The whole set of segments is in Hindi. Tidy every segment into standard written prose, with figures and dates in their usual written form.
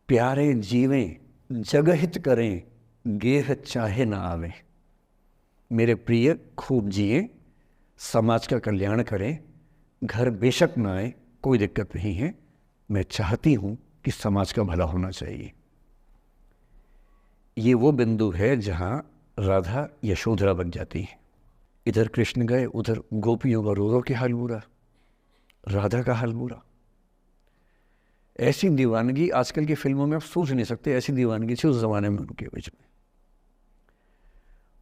प्यारे जीवें जगहित करें, गेह चाहे ना आवे। मेरे प्रिय खूब जिए, समाज का कल्याण करें, घर बेशक ना आए, कोई दिक्कत नहीं है, मैं चाहती हूँ कि समाज का भला होना चाहिए। ये वो बिंदु है जहाँ राधा यशोधरा बन जाती है। इधर कृष्ण गए, उधर गोपियों का रो रो के हाल बुरा, राधा का हाल बुरा। ऐसी दीवानगी आजकल की फिल्मों में आप सोच नहीं सकते, ऐसी दीवानगी थी उस जमाने में उनके बीच में।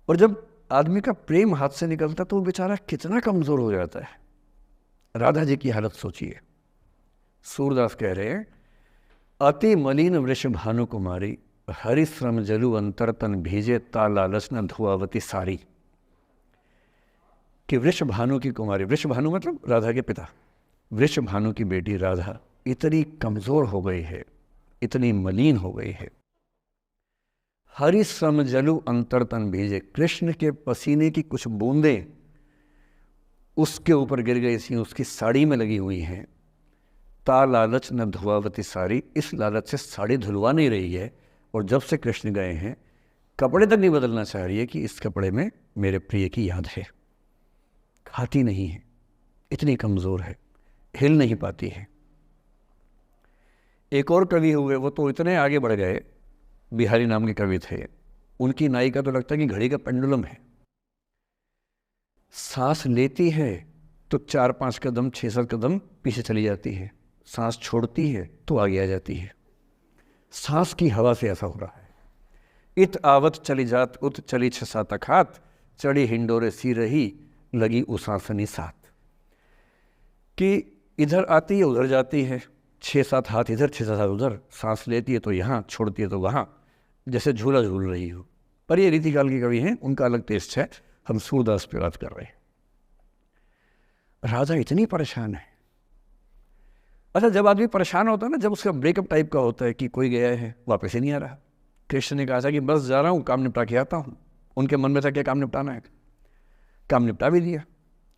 और जब आदमी का प्रेम हाथ से निकलता तो वो बेचारा कितना कमजोर हो जाता है। राधा जी की हालत सोचिए। सूरदास कह रहे हैं, अति मलिन वृष भानु कुमारी, हरिश्रम जलु अंतर तन भीजे, ता लालच न धुआवती सारी। कि वृष भानु की कुमारी, वृष भानु मतलब राधा के पिता, वृष भानु की बेटी राधा इतनी कमजोर हो गई है, इतनी मलिन हो गई है। हरिश्रम जलु अंतर तन भीजे, कृष्ण के पसीने की कुछ बूंदें उसके ऊपर गिर गई थी, उसकी साड़ी में लगी हुई हैं। ता लालच न धुआवती साड़ी, इस लालच से साड़ी धुलवा नहीं रही है। और जब से कृष्ण गए हैं कपड़े तक नहीं बदलना चाह रही है कि इस कपड़े में मेरे प्रिय की याद है। खाती नहीं है, इतनी कमज़ोर है, हिल नहीं पाती है। एक और कवि हुए, वो तो इतने आगे बढ़ गए, बिहारी नाम के कवि थे, उनकी नायिका तो लगता है कि घड़ी का पेंडुलम है। सांस लेती है तो 4-5 कदम 6-7 कदम पीछे चली जाती है, सांस छोड़ती है तो आगे आ जाती है। सांस की हवा से ऐसा हो रहा है। इत आवत चली जात उत चली 6-7 अखात, चढ़ी हिंडोरे सी रही लगी उसासनी साथ। कि इधर आती है उधर जाती है, 6-7 हाथ इधर 6-7 हाथ उधर, सांस लेती है तो यहाँ, छोड़ती है तो वहाँ, जैसे झूला झूल रही हो। पर ये रीतिकाल के कवि हैं, उनका अलग टेस्ट है, हम सूरदास पे बात कर रहे हैं। राधा इतनी परेशान है। अच्छा, जब आदमी परेशान होता है ना, जब उसका ब्रेकअप टाइप का होता है कि कोई गया है वापस ही नहीं आ रहा, कृष्ण ने कहा था कि बस जा रहा हूँ, काम निपटा के आता हूँ। उनके मन में था क्या काम निपटाना है, काम निपटा भी दिया।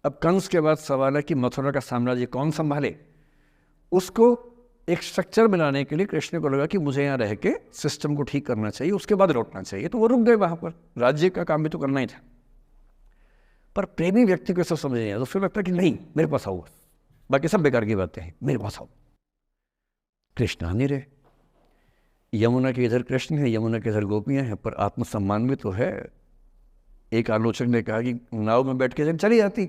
अब कंस के बाद सवाल है कि मथुरा का साम्राज्य कौन संभाले। उसको एक स्ट्रक्चर बनाने के लिए कृष्ण को लगा कि मुझे यहाँ रह के सिस्टम को ठीक करना चाहिए, उसके बाद लौटना चाहिए। तो वो रुक गए वहाँ पर, राज्य का काम भी तो करना ही था। पर प्रेमी व्यक्ति को सब समझ नहीं आया, तो फिर लगता है कि नहीं मेरे पास आओ, बाकी सब बेकार की बातें हैं, मेरे पास आओ। कृष्ण आ नहीं रहे। यमुना के इधर कृष्ण है, यमुना के इधर गोपियाँ हैं, पर आत्मसम्मान भी तो है। एक आलोचक ने कहा कि नाव में बैठ के चली जाती।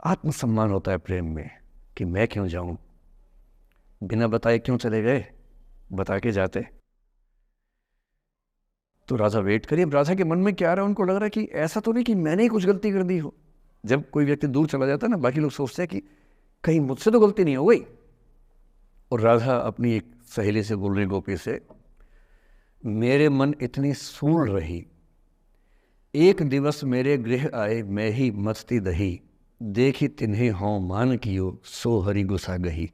आत्मसम्मान होता है प्रेम में कि मैं क्यों जाऊं, बिना बताए क्यों चले गए, बता के जाते। तो राधा वेट करिए। राधा के मन में क्या आ रहा है, उनको लग रहा है कि ऐसा तो नहीं कि मैंने ही कुछ गलती कर दी हो। जब कोई व्यक्ति दूर चला जाता है ना, बाकी लोग सोचते हैं कि कहीं मुझसे तो गलती नहीं हो गई। और राधा अपनी एक सहेली से बोल रही, गोपी से, मेरे मन इतनी सूल रही, एक दिवस मेरे गृह आए मैं ही मस्ती दही, देखी तिन्हें हों मान कियो सो हरि गुसा गही।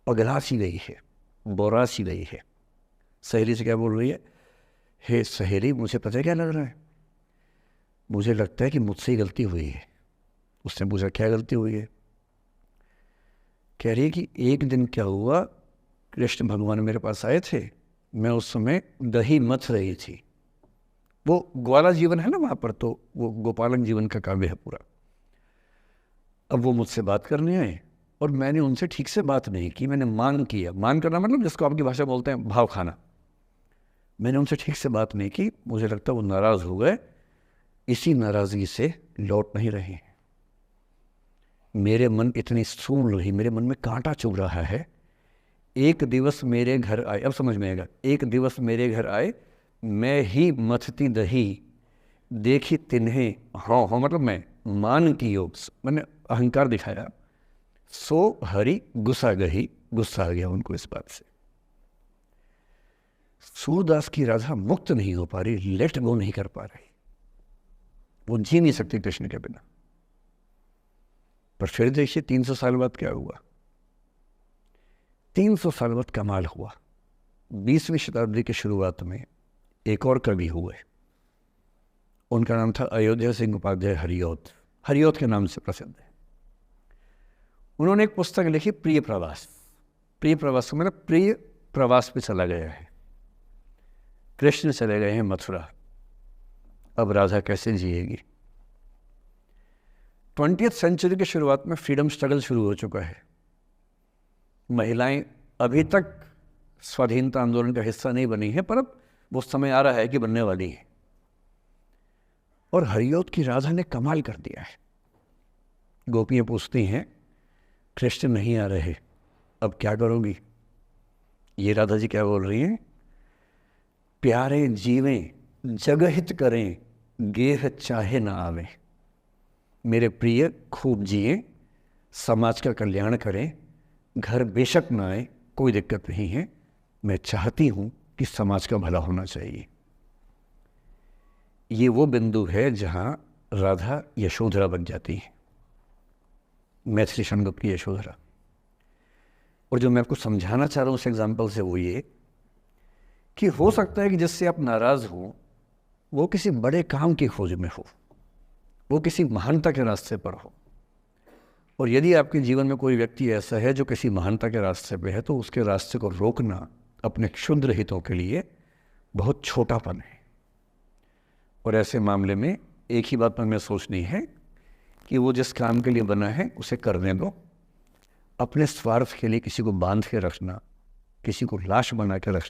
पगला सी गई है, बोरा सी गई है। सहेली से क्या बोल रही है, हे सहेली, मुझे पता है क्या लग रहा है, मुझे लगता है कि मुझसे ही गलती हुई है। उसने पूछा क्या गलती हुई है। कह रही है कि एक दिन क्या हुआ, कृष्ण भगवान मेरे पास आए थे, मैं उस समय दही मथ रही थी। वो ग्वाला जीवन है ना वहाँ पर, तो वो गोपालन जीवन का काव्य है पूरा। अब वो मुझसे बात करने आए और मैंने उनसे ठीक से बात नहीं की, मैंने मान किया। मान करना मतलब जिसको आपकी भाषा बोलते हैं भाव खाना। मैंने उनसे ठीक से बात नहीं की, मुझे लगता वो नाराज़ हो गए, इसी नाराज़गी से लौट नहीं रहे। मेरे मन इतनी सूल रही, मेरे मन में कांटा चुभ रहा है। एक दिवस मेरे घर आए, अब समझ में आएगा, एक दिवस मेरे घर आए मैं ही मथती दही, देखी तिन्हें, हाँ हाँ मतलब मैं मान की योग, मैंने अहंकार दिखाया, सो हरि गुस्सा गही, गुस्सा आ गया उनको इस बात से। सूरदास की राधा मुक्त नहीं हो पा रही, लेट गो नहीं कर पा रही, वो जी नहीं सकती कृष्ण के बिना। पर फिर देखिए 300 साल बाद क्या हुआ। 300 साल बाद कमाल हुआ। 20वीं शताब्दी की शुरुआत में एक और कवि हुए, उनका नाम था अयोध्या सिंह उपाध्याय हरिऔध। हरिऔध के नाम से प्रसिद्ध है। उन्होंने एक पुस्तक लिखी, प्रिय प्रवास। प्रिय प्रवास मतलब प्रिय प्रवास पे चला गया है, कृष्ण चले गए हैं मथुरा, अब राधा कैसे जिएगी? 20th सेंचुरी की शुरुआत में फ्रीडम स्ट्रगल शुरू हो चुका है। महिलाएं अभी तक स्वाधीनता आंदोलन का हिस्सा नहीं बनी है, पर अब वो समय आ रहा है कि बनने वाली है। और हरिऔध की राधा ने कमाल कर दिया है। गोपियां पूछती हैं, कृष्ण नहीं आ रहे, अब क्या करोगी? ये राधा जी क्या बोल रही हैं? प्यारे जीवें जगहित करें, गेह चाहे ना आवे। मेरे प्रिय खूब जिए, समाज का कल्याण करें, घर बेशक ना आए, कोई दिक्कत नहीं है, मैं चाहती हूँ कि समाज का भला होना चाहिए। ये वो बिंदु है जहाँ राधा यशोधरा बन जाती है, मैथिली षणगुप्त की यशोधरा। और जो मैं आपको समझाना चाह रहा हूँ उस एग्जाम्पल से वो ये कि हो सकता है कि जिससे आप नाराज़ हो वो किसी बड़े काम की खोज में हो, वो किसी महानता के रास्ते पर हो। और यदि आपके जीवन में कोई व्यक्ति ऐसा है जो किसी महानता के रास्ते पे है, तो उसके रास्ते को रोकना अपने क्षुद्र हितों के लिए बहुत छोटापन है। और ऐसे मामले में एक ही बात हमें सोचनी है कि वो जिस काम के लिए बना है उसे करने दो। अपने स्वार्थ के लिए किसी को बांध के रखना, किसी को लाश बना के रखना